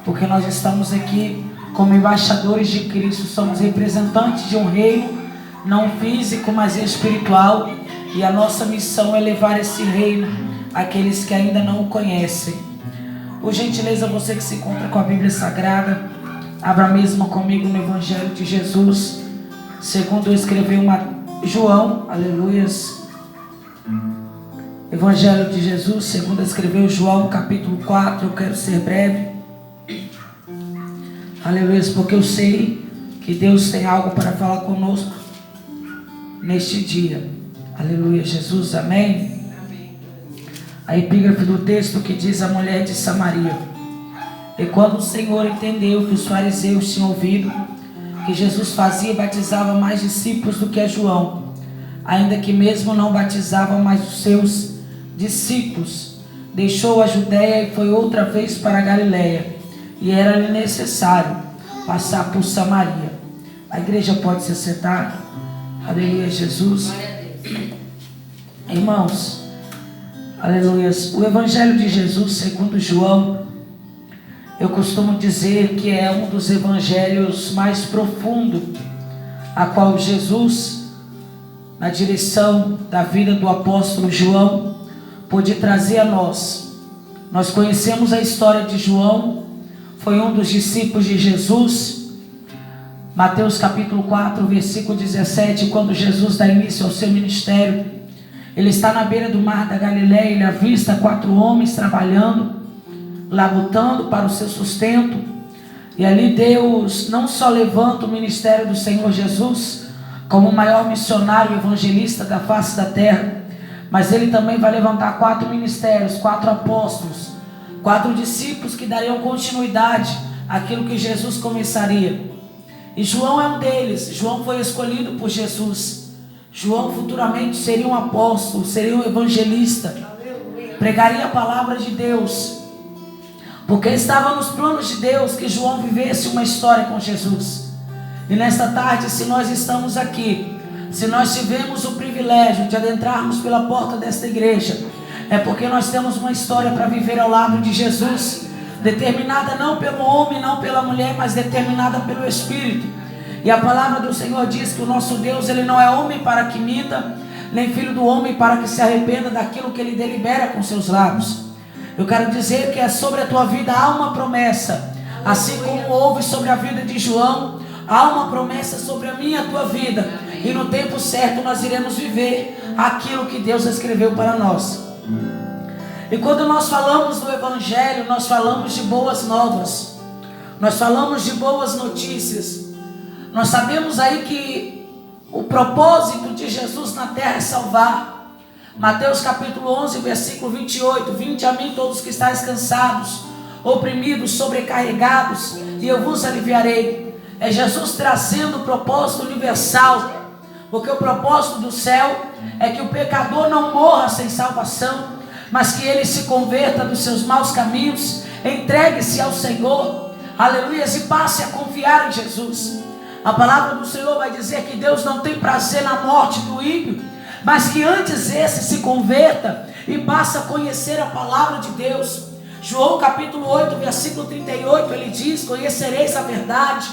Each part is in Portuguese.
porque nós estamos aqui como embaixadores de Cristo, somos representantes de um reino, não físico, mas espiritual, e a nossa missão é levar esse reino àqueles que ainda não o conhecem. Por gentileza, você que se encontra com a Bíblia Sagrada, abra mesmo comigo no Evangelho de Jesus, segundo escreveu João, aleluias. Evangelho de Jesus, segundo escreveu João, capítulo 4, eu quero ser breve. Aleluia, porque eu sei que Deus tem algo para falar conosco neste dia. Aleluia, Jesus, amém? A epígrafe do texto que diz: a mulher de Samaria. E quando o Senhor entendeu que os fariseus tinham ouvido que Jesus fazia e batizava mais discípulos do que a João, ainda que mesmo não batizava mais os seus discípulos, deixou a Judéia e foi outra vez para a Galiléia, e era-lhe necessário passar por Samaria. A igreja pode se sentar. Aleluia, Jesus. Irmãos, aleluia. O Evangelho de Jesus segundo João, eu costumo dizer que é um dos evangelhos mais profundos, a qual Jesus, na direção da vida do apóstolo João, pôde trazer a nós. Nós conhecemos a história de João, foi um dos discípulos de Jesus. Mateus capítulo 4, versículo 17, quando Jesus dá início ao seu ministério, ele está na beira do mar da Galiléia, ele avista 4 homens trabalhando, labutando para o seu sustento, e ali Deus não só levanta o ministério do Senhor Jesus como o maior missionário evangelista da face da terra, mas ele também vai levantar 4 ministérios, 4 apóstolos, 4 discípulos que dariam continuidade àquilo que Jesus começaria. E João é um deles. João foi escolhido por Jesus. João futuramente seria um apóstolo, seria um evangelista, pregaria a palavra de Deus, porque estava nos planos de Deus que João vivesse uma história com Jesus. E nesta tarde, se nós estamos aqui, se nós tivemos o privilégio de adentrarmos pela porta desta igreja, é porque nós temos uma história para viver ao lado de Jesus, determinada não pelo homem, não pela mulher, mas determinada pelo Espírito. E a palavra do Senhor diz que o nosso Deus, ele não é homem para que minta, nem filho do homem para que se arrependa daquilo que ele delibera com seus lábios. Eu quero dizer que sobre a tua vida há uma promessa, assim como houve sobre a vida de João, há uma promessa sobre a minha e a tua vida, e no tempo certo nós iremos viver aquilo que Deus escreveu para nós. E quando nós falamos do Evangelho, nós falamos de boas novas, nós falamos de boas notícias. Nós sabemos aí que o propósito de Jesus na terra é salvar. Mateus capítulo 11, versículo 28, vinde a mim todos que estáis cansados, oprimidos, sobrecarregados, e eu vos aliviarei. É Jesus trazendo o propósito universal, porque o propósito do céu é que o pecador não morra sem salvação, mas que ele se converta dos seus maus caminhos, entregue-se ao Senhor, aleluia, e passe a confiar em Jesus. A palavra do Senhor vai dizer que Deus não tem prazer na morte do ímpio, mas que antes esse se converta e passe a conhecer a palavra de Deus. João capítulo 8, versículo 38, ele diz: conhecereis a verdade,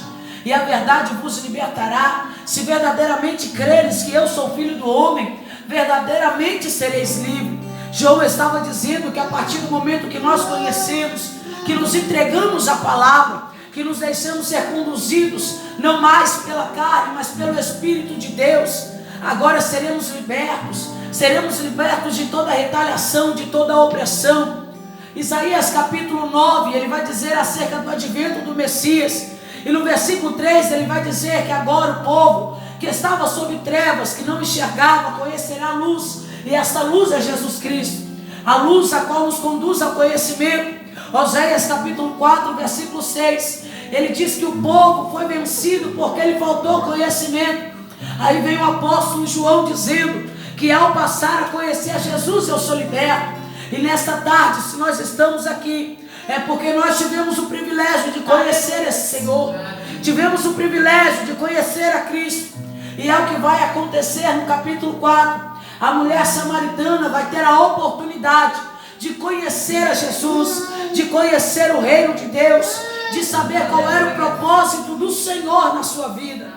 e a verdade vos libertará. Se verdadeiramente creres que eu sou filho do homem, verdadeiramente sereis livres. João estava dizendo que a partir do momento que nós conhecemos, que nos entregamos à palavra, que nos deixamos ser conduzidos, não mais pela carne, mas pelo Espírito de Deus, agora seremos libertos de toda retaliação, de toda opressão. Isaías capítulo 9, ele vai dizer acerca do advento do Messias, e no versículo 3 ele vai dizer que agora o povo que estava sob trevas, que não enxergava, conhecerá a luz, e esta luz é Jesus Cristo, a luz a qual nos conduz ao conhecimento. Oséias capítulo 4, versículo 6, ele diz que o povo foi vencido porque lhe faltou conhecimento. Aí vem o apóstolo João dizendo que ao passar a conhecer a Jesus eu sou liberto. E nesta tarde, se nós estamos aqui, é porque nós tivemos o privilégio de conhecer esse Senhor, tivemos o privilégio de conhecer a Cristo. E é o que vai acontecer no capítulo 4. A mulher samaritana vai ter a oportunidade de conhecer a Jesus, de conhecer o reino de Deus, saber qual era o propósito do Senhor na sua vida.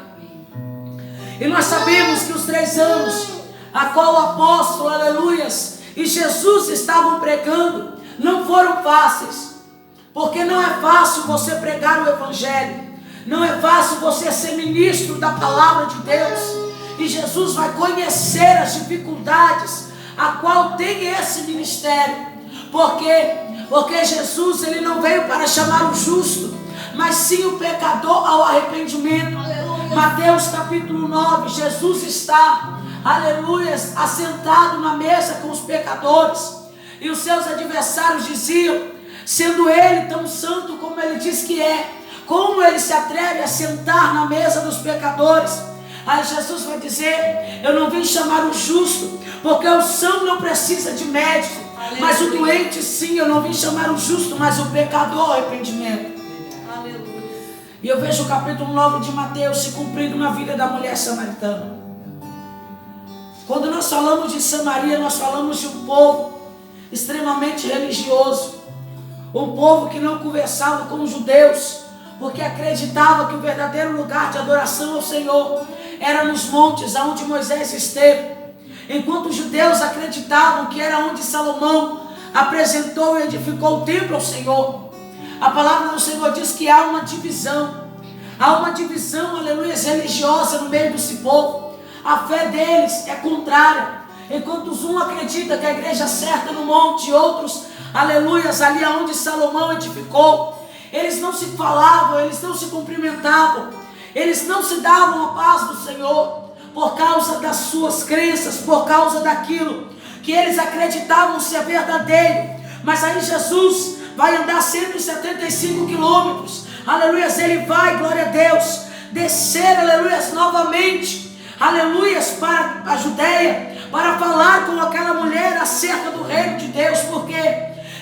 E nós sabemos que os 3 anos a qual o apóstolo, aleluias, e Jesus estavam pregando, não foram fáceis. Porque não é fácil você pregar o Evangelho. Não é fácil você ser ministro da palavra de Deus. E Jesus vai conhecer as dificuldades a qual tem esse ministério. Porque Jesus, ele não veio para chamar o justo, mas sim o pecador ao arrependimento. Mateus capítulo 9, Jesus está, aleluia, assentado na mesa com os pecadores. E os seus adversários diziam, sendo ele tão santo como ele diz que é, como ele se atreve a sentar na mesa dos pecadores? Aí Jesus vai dizer, eu não vim chamar o justo, porque o são não precisa de médico, mas o doente sim. Eu não vim chamar o justo, mas o pecador ao arrependimento. E eu vejo o capítulo 9 de Mateus se cumprindo na vida da mulher samaritana. Quando nós falamos de Samaria, nós falamos de um povo extremamente religioso, um povo que não conversava com os judeus, porque acreditava que o verdadeiro lugar de adoração ao Senhor era nos montes onde Moisés esteve, enquanto os judeus acreditavam que era onde Salomão apresentou e edificou o templo ao Senhor. A palavra do Senhor diz que há uma divisão, aleluia, religiosa no meio desse povo. A fé deles é contrária. Enquanto um acredita que a igreja certa é no monte, outros, aleluias, ali onde Salomão edificou. Eles não se falavam, eles não se cumprimentavam, eles não se davam a paz do Senhor, por causa das suas crenças, por causa daquilo que eles acreditavam ser verdadeiro. Mas aí Jesus vai andar 175 quilômetros, aleluias, ele vai, glória a Deus, descer, aleluias, novamente, aleluias, para a Judeia, para falar com aquela mulher acerca do reino de Deus, porque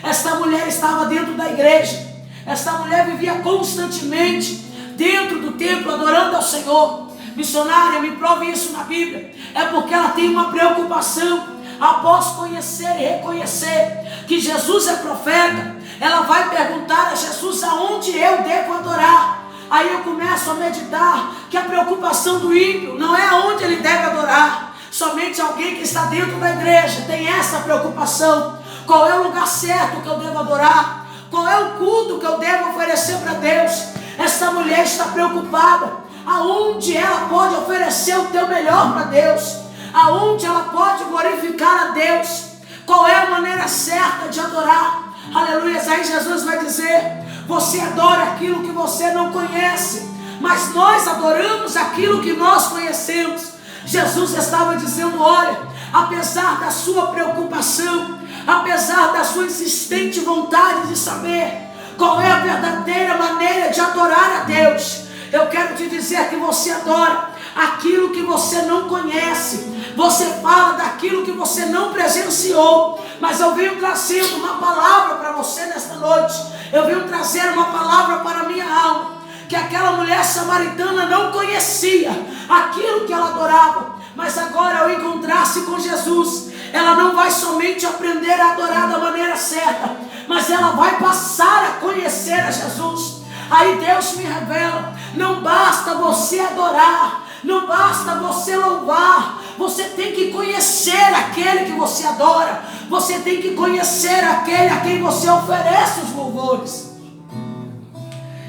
esta mulher estava dentro da igreja, esta mulher vivia constantemente dentro do templo, adorando ao Senhor. Missionária, me prove isso na Bíblia. É porque ela tem uma preocupação, após conhecer e reconhecer que Jesus é profeta, ela vai perguntar a Jesus aonde eu devo adorar. Aí eu começo a meditar que a preocupação do ímpio não é aonde ele deve adorar. Somente alguém que está dentro da igreja tem essa preocupação. Qual é o lugar certo que eu devo adorar? Qual é o culto que eu devo oferecer para Deus? Essa mulher está preocupada. Aonde ela pode oferecer o teu melhor para Deus? Aonde ela pode glorificar a Deus? Qual é a maneira certa de adorar? Aleluia. Aí Jesus vai dizer, você adora aquilo que você não conhece, mas nós adoramos aquilo que nós conhecemos. Jesus estava dizendo, olha, apesar da sua preocupação, apesar da sua insistente vontade de saber qual é a verdadeira maneira de adorar a Deus, eu quero te dizer que você adora aquilo que você não conhece. Você fala daquilo que você não presenciou. Mas eu venho trazendo uma palavra para você nesta noite. Eu venho trazer uma palavra para a minha alma, que aquela mulher samaritana não conhecia aquilo que ela adorava. Mas agora, ao encontrar-se com Jesus, ela não vai somente aprender a adorar da maneira certa, mas ela vai passar a conhecer a Jesus. Aí Deus me revela, não basta você adorar, não basta você louvar, você tem que conhecer aquele que você adora, você tem que conhecer aquele a quem você oferece os louvores.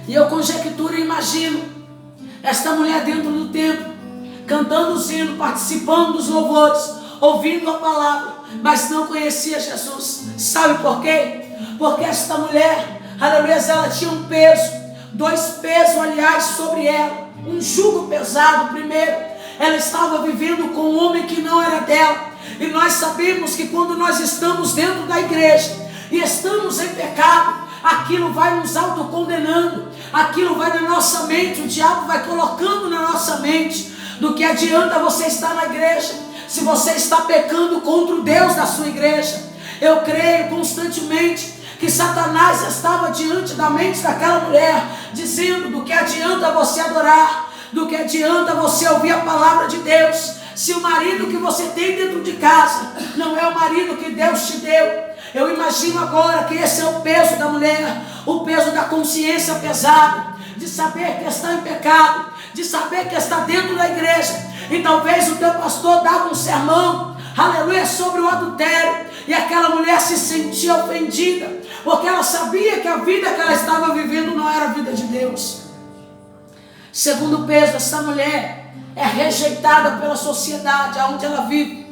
E eu conjecturo e imagino esta mulher dentro do templo, cantando o hino, participando dos louvores, ouvindo a palavra, mas não conhecia Jesus. Sabe por quê? Porque esta mulher, aleluia, ela tinha um peso, 2 pesos, aliás, sobre ela, um jugo pesado. Primeiro, ela estava vivendo com um homem que não era dela, e nós sabemos que quando nós estamos dentro da igreja e estamos em pecado, aquilo vai nos autocondenando, aquilo vai na nossa mente, o diabo vai colocando na nossa mente. Do que adianta você estar na igreja se você está pecando contra o Deus da sua igreja? Eu creio constantemente que Satanás estava diante da mente daquela mulher, dizendo, do que adianta você adorar, do que adianta você ouvir a palavra de Deus, Se o marido que você tem dentro de casa não é o marido que Deus te deu, eu imagino agora que esse é o peso da mulher, o peso da consciência pesada, de saber que está em pecado, de saber que está dentro da igreja, e talvez o teu pastor dava um sermão, aleluia, sobre o adultério, e aquela mulher se sentia ofendida, porque ela sabia que a vida que ela estava vivendo não era a vida de Deus. Segundo peso, essa mulher é rejeitada pela sociedade aonde ela vive,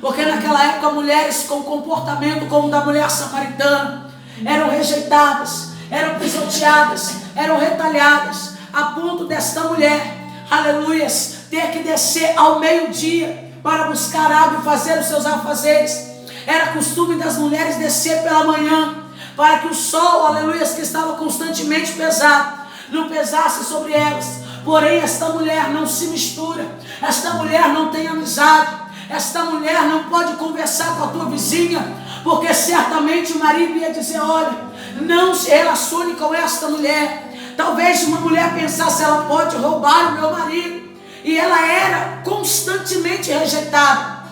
porque naquela época mulheres com comportamento como o da mulher samaritana eram rejeitadas, eram pisoteadas, eram retalhadas, a ponto desta mulher, aleluias, ter que descer ao meio-dia para buscar água e fazer os seus afazeres. Era costume das mulheres descer pela manhã, para que o sol, aleluias, que estava constantemente pesado, não pesasse sobre elas. Porém, esta mulher não se mistura, esta mulher não tem amizade, esta mulher não pode conversar com a tua vizinha, porque certamente o marido ia dizer: olha, não se relacione com esta mulher. Talvez uma mulher pensasse: ela pode roubar o meu marido. E ela era constantemente rejeitada.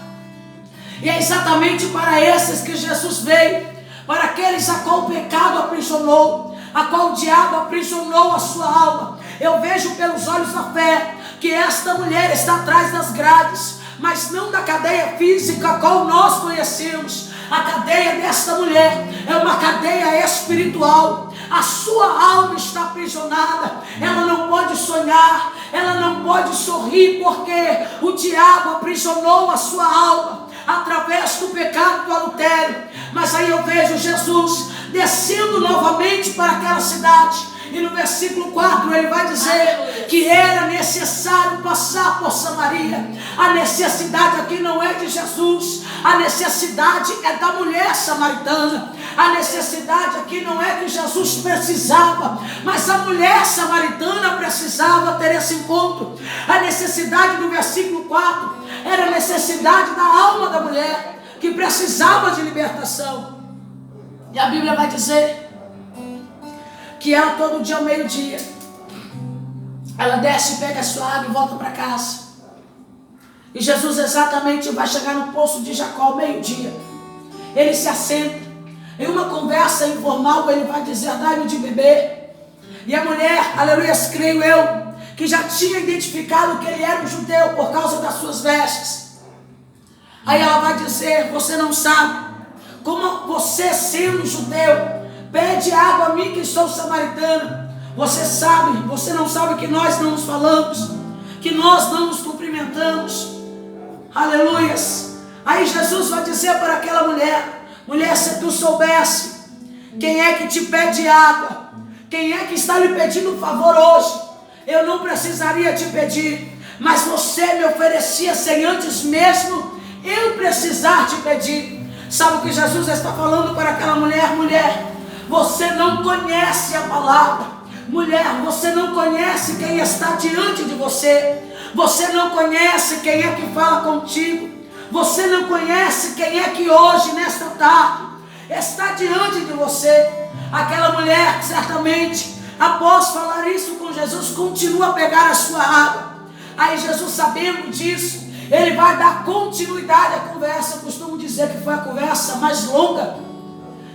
E é exatamente para esses que Jesus veio, para aqueles a qual o pecado aprisionou, a qual o diabo aprisionou a sua alma. Eu vejo pelos olhos da fé que esta mulher está atrás das grades, mas não da cadeia física a qual nós conhecemos. A cadeia desta mulher é uma cadeia espiritual. A sua alma está aprisionada, ela não pode sonhar, ela não pode sorrir, porque o diabo aprisionou a sua alma através do pecado do adultério. Mas aí eu vejo Jesus descendo novamente para aquela cidade, e no versículo 4 ele vai dizer que era necessário passar por Samaria. A necessidade aqui não é de Jesus, a necessidade é da mulher samaritana. A necessidade aqui não é que Jesus precisava, mas a mulher samaritana precisava ter esse encontro. A necessidade do versículo 4 era a necessidade da alma da mulher, que precisava de libertação. E a Bíblia vai dizer que ela todo dia ao meio-dia, ela desce, pega a sua água e volta para casa. E Jesus exatamente vai chegar no poço de Jacó ao meio-dia. Ele se assenta. Em uma conversa informal ele vai dizer: dai-me de beber. E a mulher, aleluia, creio eu, que já tinha identificado que ele era um judeu por causa das suas vestes. Aí ela vai dizer: você não sabe como você, sendo judeu, pede água a mim que sou samaritana. Você não sabe que nós não nos falamos, que nós não nos cumprimentamos. Aleluias. Aí Jesus vai dizer para aquela mulher: mulher, se tu soubesse quem é que te pede água, quem é que está lhe pedindo favor hoje, eu não precisaria te pedir, mas você me oferecia sem antes mesmo eu precisar te pedir. Sabe o que Jesus está falando para aquela mulher? Mulher, você não conhece a palavra. Mulher, você não conhece quem está diante de você. Você não conhece quem é que fala contigo. Você não conhece quem é que hoje, nesta tarde, está diante de você. Aquela mulher, certamente, após falar isso com Jesus, continua a pegar a sua água. Aí Jesus, sabendo disso, ele vai dar continuidade à conversa. Eu costumo dizer que foi a conversa mais longa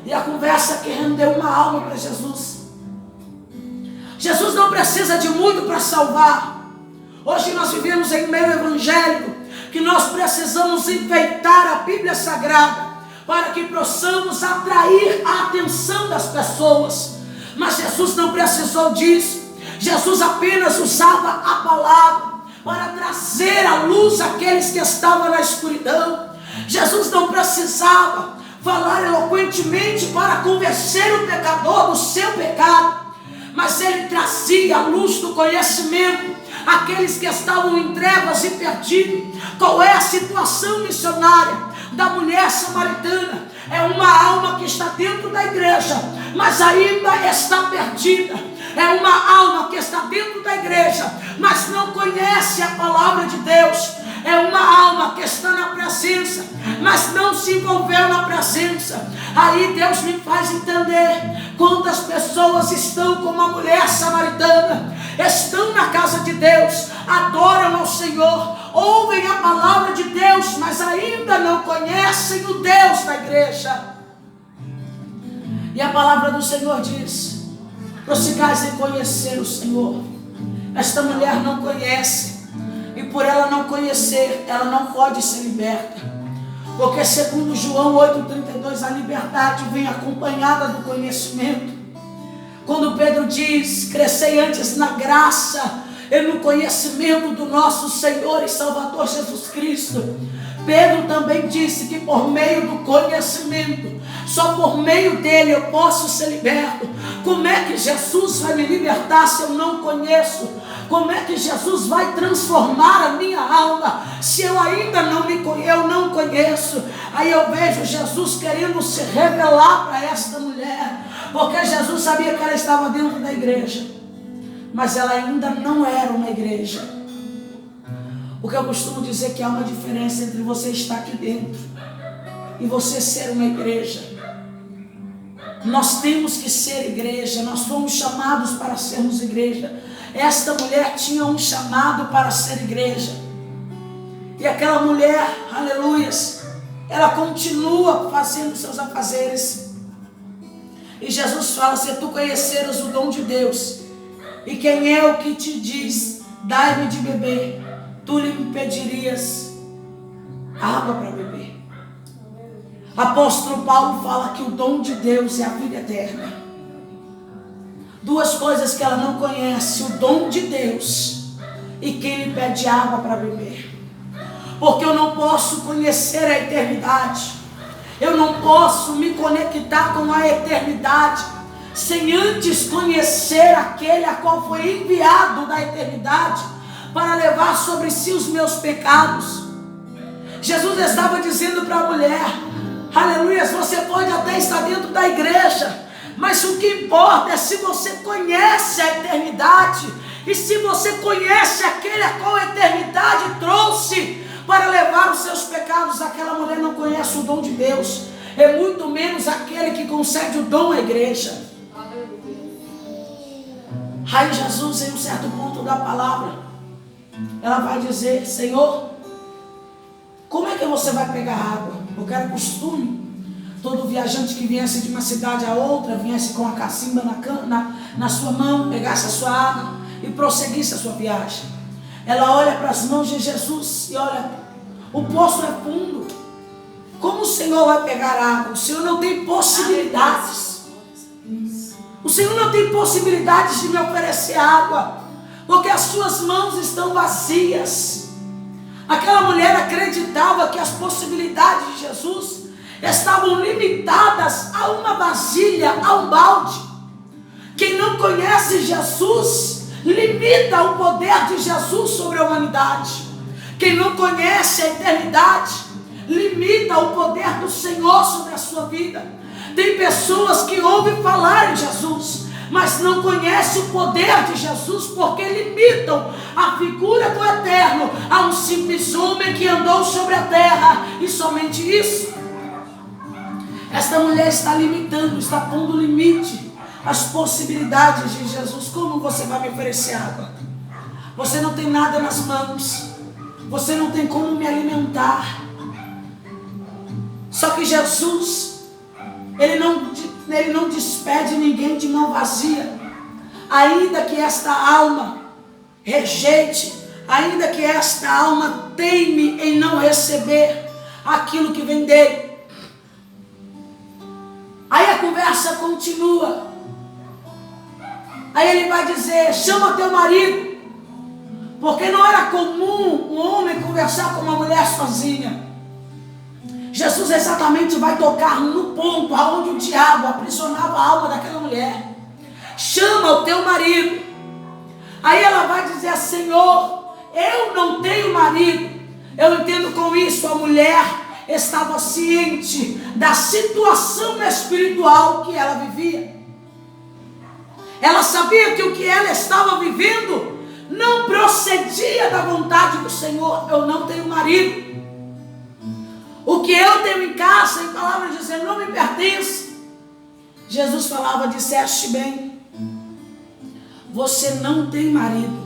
e a conversa que rendeu uma alma para Jesus. Jesus não precisa de muito para salvar. Hoje nós vivemos em meio evangélico que nós precisamos enfeitar a Bíblia Sagrada para que possamos atrair a atenção das pessoas. Mas Jesus não precisou disso. Jesus apenas usava a palavra para trazer à luz aqueles que estavam na escuridão. Jesus não precisava falar eloquentemente para convencer o pecador do seu pecado, mas ele trazia a luz do conhecimento aqueles que estavam em trevas e perdidos. Qual é a situação missionária da mulher samaritana? É uma alma que está dentro da igreja, mas ainda está perdida. É uma alma que está dentro da igreja, mas não conhece a palavra de Deus. É uma alma que está na presença, mas não se envolveu na presença. Aí Deus me faz entender quantas pessoas estão como a mulher samaritana, estão na casa de Deus, adoram ao Senhor, ouvem a palavra de Deus, mas ainda não conhecem o Deus da igreja. E a palavra do Senhor diz: prossigais em conhecer o Senhor. Esta mulher não conhece, e por ela não conhecer, ela não pode ser liberta. Porque segundo João 8,32, a liberdade vem acompanhada do conhecimento. Quando Pedro diz: crescei antes na graça e no conhecimento do nosso Senhor e Salvador Jesus Cristo, Pedro também disse que por meio do conhecimento, só por meio dele eu posso ser liberto. Como é que Jesus vai me libertar se eu não conheço? Como é que Jesus vai transformar a minha alma se eu ainda não conheço? Aí eu vejo Jesus querendo se revelar para esta mulher, porque Jesus sabia que ela estava dentro da igreja, mas ela ainda não era uma igreja. Porque eu costumo dizer que há uma diferença entre você estar aqui dentro e você ser uma igreja. Nós temos que ser igreja, nós fomos chamados para sermos igreja. Esta mulher tinha um chamado para ser igreja. E aquela mulher, aleluias, ela continua fazendo seus afazeres. E Jesus fala: se tu conheceres o dom de Deus, e quem é o que te diz, dai-me de beber, tu lhe impedirias água para beber. Apóstolo Paulo fala que o dom de Deus é a vida eterna. Duas coisas que ela não conhece: o dom de Deus e quem lhe pede água para beber. Porque eu não posso conhecer a eternidade, eu não posso me conectar com a eternidade sem antes conhecer aquele a qual foi enviado da eternidade para levar sobre si os meus pecados. Jesus estava dizendo para a mulher: aleluia, você pode até estar dentro da igreja, mas o que importa é se você conhece a eternidade, e se você conhece aquele a qual a eternidade trouxe para levar os seus pecados. Aquela mulher não conhece o dom de Deus, é muito menos aquele que concede o dom à igreja. Aí Jesus, em um certo ponto da palavra, ela vai dizer: Senhor, como é que você vai pegar água? Porque era costume, todo viajante que viesse de uma cidade a outra, viesse com a cacimba na sua mão, pegasse a sua água e prosseguisse a sua viagem. Ela olha para as mãos de Jesus e olha: o poço é fundo, como o Senhor vai pegar água? O Senhor não tem possibilidades. O Senhor não tem possibilidades de me oferecer água, porque as suas mãos estão vazias. Aquela mulher acreditava que as possibilidades de Jesus estavam limitadas a uma vasilha, a um balde. Quem não conhece Jesus limita o poder de Jesus sobre a humanidade. Quem não conhece a eternidade limita o poder do Senhor sobre a sua vida. Tem pessoas que ouvem falar em Jesus, mas não conhecem o poder de Jesus, porque limitam a figura do eterno a um simples homem que andou sobre a terra, e somente isso. Esta mulher está limitando, está pondo limite às possibilidades de Jesus. Como você vai me oferecer água? Você não tem nada nas mãos, você não tem como me alimentar. Só que Jesus, Ele não despede ninguém de mão vazia. Ainda que esta alma rejeite, ainda que esta alma teime em não receber aquilo que vem dele. Aí a conversa continua. Aí ele vai dizer: chama teu marido. Porque não era comum um homem conversar com uma mulher sozinha. Jesus exatamente vai tocar no ponto aonde o diabo aprisionava a alma daquela mulher. Chama o teu marido. Aí ela vai dizer: Senhor, eu não tenho marido. Eu entendo com isso, a mulher estava ciente da situação espiritual que ela vivia. Ela sabia que o que ela estava vivendo não procedia da vontade do Senhor. Eu não tenho marido. O que eu tenho em casa, em palavras de dizer, não me pertence. Jesus falava: disseste bem, você não tem marido.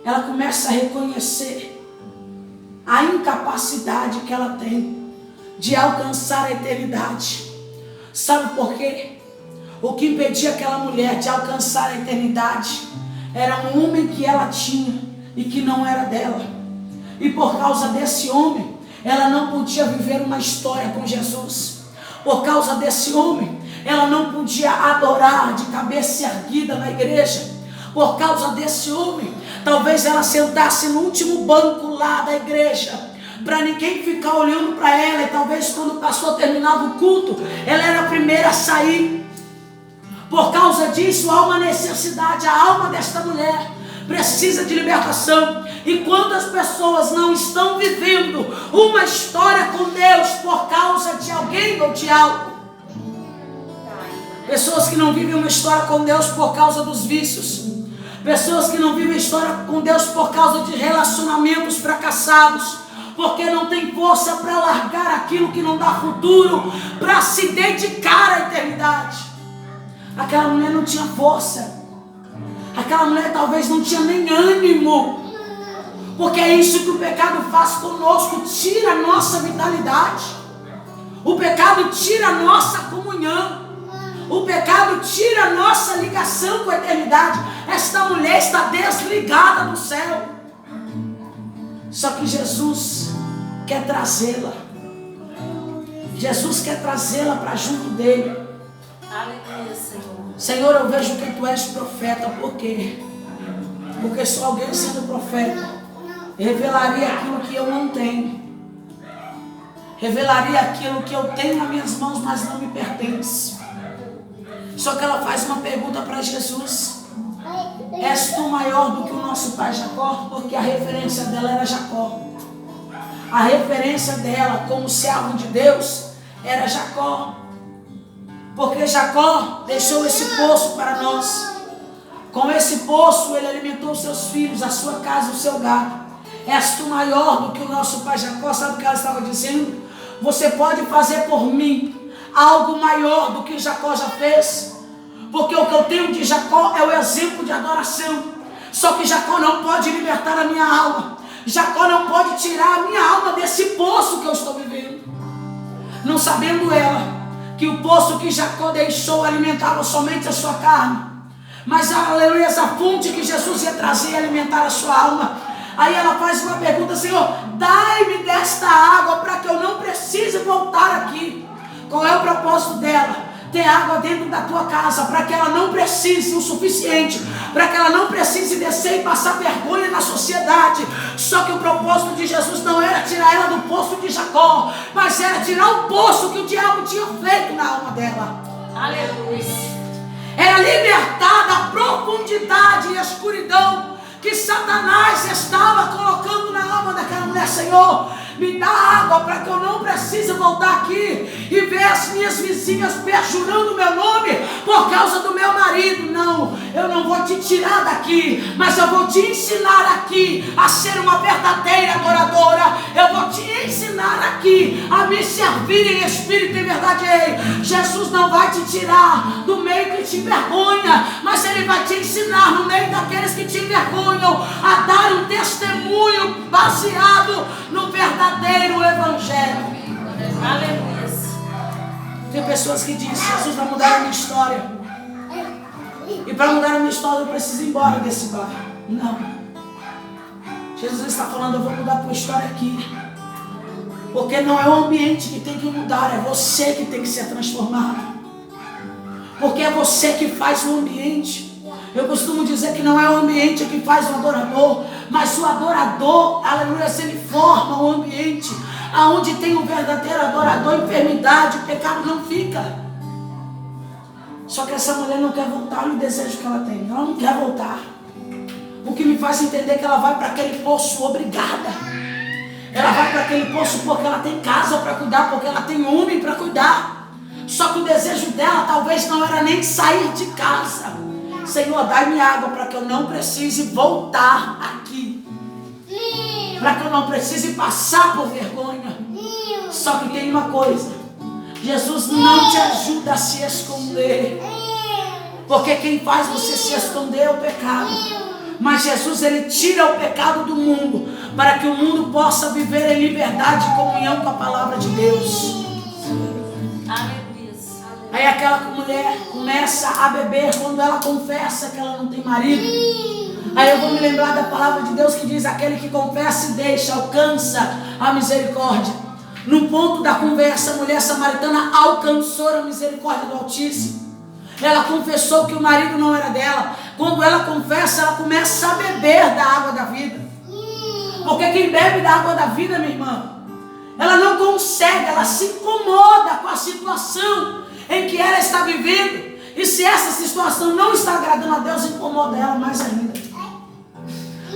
ela começa a reconhecer a incapacidade que ela tem de alcançar a eternidade. Sabe por quê? O que impedia aquela mulher de alcançar a eternidade era um homem que ela tinha e que não era dela. E por causa desse homem, ela não podia viver uma história com Jesus. Por causa desse homem, ela não podia adorar de cabeça erguida na igreja. Por causa desse homem, talvez ela sentasse no último banco lá da igreja, para ninguém ficar olhando para ela. E talvez quando o pastor terminava o culto, ela era a primeira a sair. Por causa disso, há uma necessidade. A alma desta mulher precisa de libertação. E quantas pessoas não estão vivendo uma história com Deus por causa de alguém ou de algo? Pessoas que não vivem uma história com Deus por causa dos vícios. Pessoas que não vivem história com Deus por causa de relacionamentos fracassados, porque não tem força para largar aquilo que não dá futuro, para se dedicar à eternidade. Aquela mulher não tinha força. Aquela mulher talvez não tinha nem ânimo, porque é isso que o pecado faz conosco, tira a nossa vitalidade. O pecado tira a nossa comunhão. O pecado tira a nossa ligação com a eternidade. Esta mulher está desligada do céu. Só que Jesus quer trazê-la. Jesus quer trazê-la para junto dele. Aleluia, Senhor. Senhor, eu vejo que tu és profeta. Por quê? Porque só alguém sendo profeta revelaria aquilo que eu não tenho. Revelaria aquilo que eu tenho nas minhas mãos, mas não me pertence. Só que ela faz uma pergunta para Jesus: és tu maior do que o nosso pai Jacó? Porque a referência dela era Jacó. A referência dela como servo de Deus era Jacó. Porque Jacó deixou esse poço para nós. Com esse poço ele alimentou os seus filhos, a sua casa, o seu gado. És tu maior do que o nosso pai Jacó? Sabe o que ela estava dizendo? Você pode fazer por mim algo maior do que Jacó já fez, porque o que eu tenho de Jacó é o exemplo de adoração. Só que Jacó não pode libertar a minha alma. Jacó não pode tirar a minha alma desse poço que eu estou vivendo. Não sabendo ela que o poço que Jacó deixou alimentava somente a sua carne, mas aleluia, essa fonte que Jesus ia trazer e alimentar a sua alma. Aí ela faz uma pergunta: Senhor, dai-me desta água para que eu não precise voltar aqui. Qual é o propósito dela? Ter água dentro da tua casa, para que ela não precise o suficiente, para que ela não precise descer e passar vergonha na sociedade. Só que o propósito de Jesus não era tirar ela do poço de Jacó, mas era tirar o poço que o diabo tinha feito na alma dela. Aleluia. Era libertar da profundidade e escuridão que Satanás estava colocando na alma daquela mulher. Senhor, me dá água para que eu não precise voltar aqui e ver as minhas vizinhas perjurando o meu nome por causa do meu marido. Não, eu não vou te tirar daqui, mas eu vou te ensinar aqui a ser uma verdadeira adoradora. Eu vou te ensinar aqui a me servir em espírito e verdade. Ei, Jesus não vai te tirar do meio que te envergonha, mas Ele vai te ensinar no meio daqueles que te envergonham a dar um testemunho baseado no verdadeiro evangelho. Aleluia. Tem pessoas que dizem: Jesus vai mudar a minha história, e para mudar a minha história eu preciso ir embora desse bar. Não, Jesus está falando: eu vou mudar a tua história aqui, porque não é o ambiente que tem que mudar, é você que tem que ser transformado, porque é você que faz o ambiente. Eu costumo dizer que não é o ambiente que faz o adorador, mas o adorador, aleluia, ele forma o ambiente. Aonde tem um verdadeiro adorador, enfermidade, pecado não fica. Só que essa mulher não quer voltar no desejo que ela tem. Ela não quer voltar. O que me faz entender que ela vai para aquele poço obrigada. Ela vai para aquele poço porque ela tem casa para cuidar, porque ela tem homem para cuidar. Só que o desejo dela talvez não era nem sair de casa. Senhor, dai-me água para que eu não precise voltar aqui, para que eu não precise passar por vergonha. Só que tem uma coisa: Jesus não te ajuda a se esconder, porque quem faz você se esconder é o pecado. Mas Jesus, ele tira o pecado do mundo, para que o mundo possa viver em liberdade e comunhão com a palavra de Deus. Aleluia. Aí aquela mulher começa a beber quando ela confessa que ela não tem marido. Aí eu vou me lembrar da palavra de Deus que diz: aquele que confessa e deixa, alcança a misericórdia. No ponto da conversa, a mulher samaritana alcançou a misericórdia do Altíssimo. Ela confessou que o marido não era dela. Quando ela confessa, ela começa a beber da água da vida. Porque quem bebe da água da vida, minha irmã, ela não consegue, ela se incomoda com a situação em que ela está vivendo. E se essa situação não está agradando a Deus, incomoda ela mais ainda.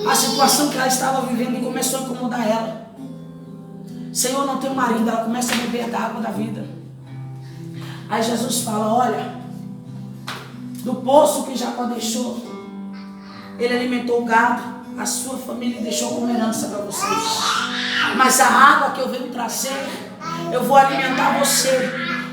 A situação que ela estava vivendo começou a incomodar ela. Senhor, não tenho marido. Ela começa a beber da água da vida. Aí Jesus fala: olha, do poço que Jacó deixou, ele alimentou o gado, a sua família deixou como herança para vocês. Mas a água que eu venho trazer, eu vou alimentar você,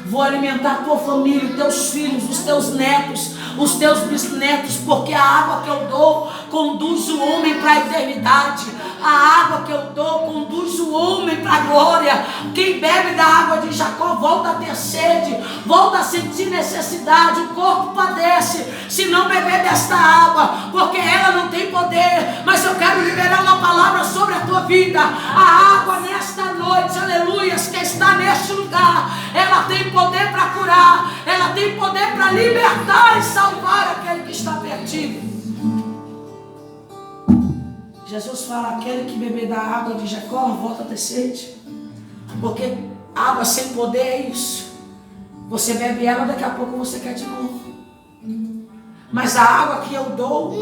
vou alimentar a tua família, os teus filhos, os teus netos, os teus bisnetos, porque a água que eu dou conduz o homem para a eternidade. A água que eu dou conduz o homem para a glória. Quem bebe da água de Jacó volta a ter sede, volta a sentir necessidade, o corpo padece se não beber desta água, porque ela não tem poder. Mas eu quero liberar uma palavra sobre a tua vida. A água nesta noite, aleluias, que está neste lugar, ela tem poder para curar, ela tem poder para libertar e salvar aquele que está perdido. Jesus fala: aquele que beber da água de Jacó volta a ter sede. Porque água sem poder é isso. Você bebe ela, daqui a pouco você quer de novo. Mas a água que eu dou,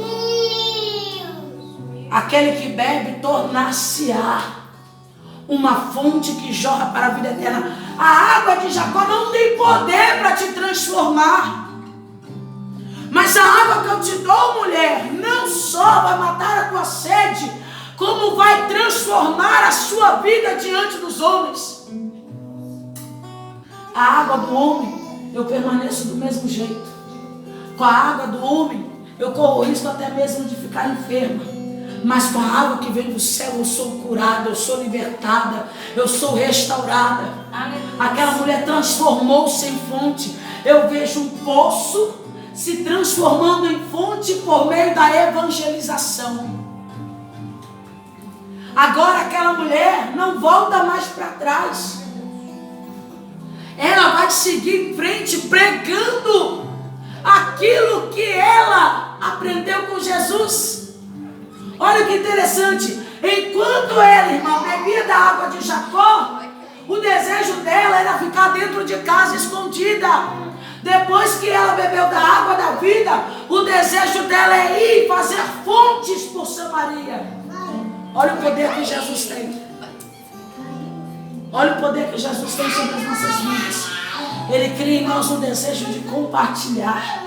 aquele que bebe tornar-se-á uma fonte que jorra para a vida eterna. A água de Jacó não tem poder para te transformar. Mas a água que eu te dou, mulher, não só vai matar a tua sede, como vai transformar a sua vida diante dos homens. A água do homem, eu permaneço do mesmo jeito. Com a água do homem, eu corro risco até mesmo de ficar enferma. Mas com a água que vem do céu, eu sou curada, eu sou libertada, eu sou restaurada. Aleluia. Aquela mulher transformou-se em fonte. Eu vejo um poço se transformando em fonte por meio da evangelização. Agora aquela mulher não volta mais para trás. Ela vai seguir em frente pregando aquilo que ela aprendeu com Jesus. Olha que interessante. Enquanto ela, irmã, bebia da água de Jacó, o desejo dela era ficar dentro de casa escondida. Depois que ela bebeu da água da vida, o desejo dela é ir fazer fontes por Samaria. Olha o poder que Jesus tem. Olha o poder que Jesus tem sobre as nossas vidas. Ele cria em nós um desejo de compartilhar,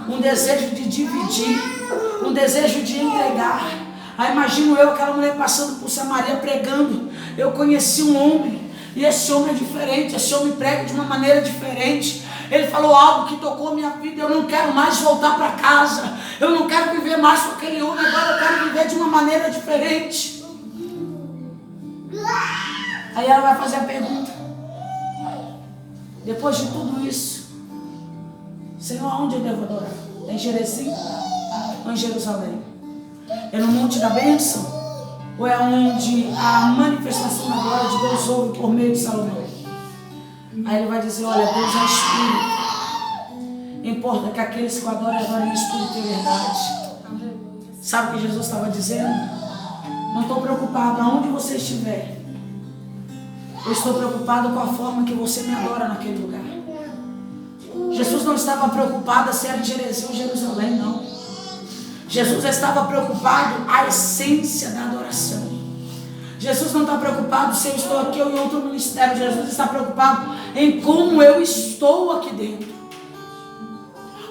um desejo de dividir, um desejo de entregar. Aí imagino eu, aquela mulher passando por Samaria pregando. Eu conheci um homem, e esse homem é diferente, esse homem prega de uma maneira diferente. Ele falou algo que tocou a minha vida. Eu não quero mais voltar para casa. Eu não quero viver mais com aquele homem. Agora eu quero viver de uma maneira diferente. Aí ela vai fazer a pergunta: depois de tudo isso, Senhor, aonde eu devo adorar? É em Jerezim ou em Jerusalém? É no Monte da Bênção? Ou é onde a manifestação da glória de Deus houve por meio de Salomão? Aí ele vai dizer: olha, Deus é Espírito. Importa que aqueles que o adorem em Espírito e verdade. Sabe o que Jesus estava dizendo? Não estou preocupado aonde você estiver. Eu estou preocupado com a forma que você me adora naquele lugar. Jesus não estava preocupado se era em Jerezim ou Jerusalém, não. Jesus estava preocupado com a essência da adoração. Jesus não está preocupado se eu estou aqui ou em outro ministério. Jesus está preocupado em como eu estou aqui dentro.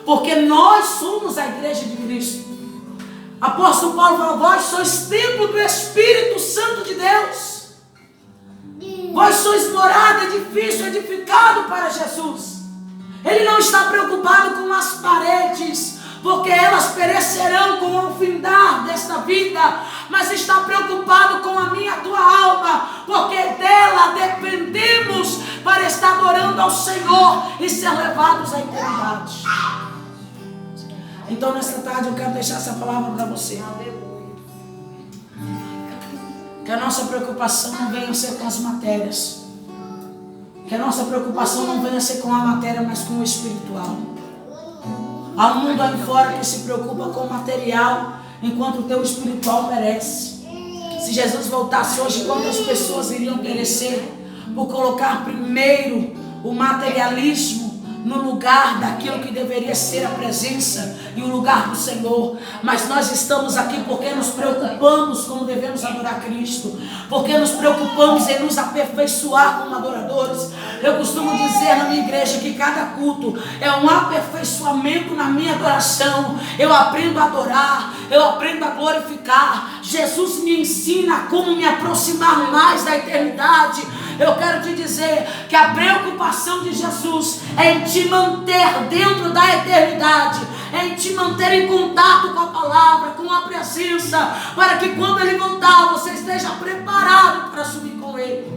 Porque nós somos a igreja de Cristo. Apóstolo Paulo falou: vós sois templo do Espírito Santo de Deus. Vós sois morada, edifício edificado para Jesus. Ele não está preocupado com as paredes, porque elas perecerão com o findar desta vida, mas está preocupado com a minha e a tua alma, porque dela dependemos para estar adorando ao Senhor e ser levados à eternidade. Então nesta tarde eu quero deixar essa palavra para você. Que a nossa preocupação não venha ser com as matérias. Que a nossa preocupação não venha ser com a matéria, mas com o espiritual. Há um mundo aí fora que se preocupa com o material, enquanto o teu espiritual perece. Se Jesus voltasse hoje, quantas pessoas iriam perecer por colocar primeiro o materialismo no lugar daquilo que deveria ser a presença e o lugar do Senhor? Mas nós estamos aqui porque nos preocupamos como devemos adorar Cristo, porque nos preocupamos em nos aperfeiçoar como adoradores. Eu costumo dizer na minha igreja que cada culto é um aperfeiçoamento na minha adoração. Eu aprendo a adorar, eu aprendo a glorificar. Jesus me ensina como me aproximar mais da eternidade. Eu quero te dizer que a preocupação de Jesus é em te manter dentro da eternidade, é em te manter em contato com a palavra, com a presença, para que quando Ele voltar, você esteja preparado para subir com Ele.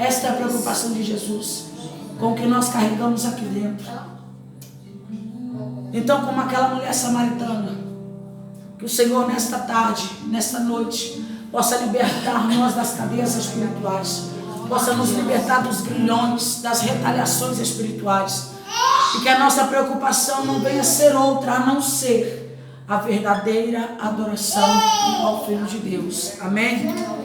Esta é a preocupação de Jesus, com o que nós carregamos aqui dentro. Então, como aquela mulher samaritana, que o Senhor nesta tarde, nesta noite, possa libertar nós das cadeias espirituais, possa nos libertar dos grilhões, das retaliações espirituais, e que a nossa preocupação não venha ser outra a não ser a verdadeira adoração ao Filho de Deus. Amém?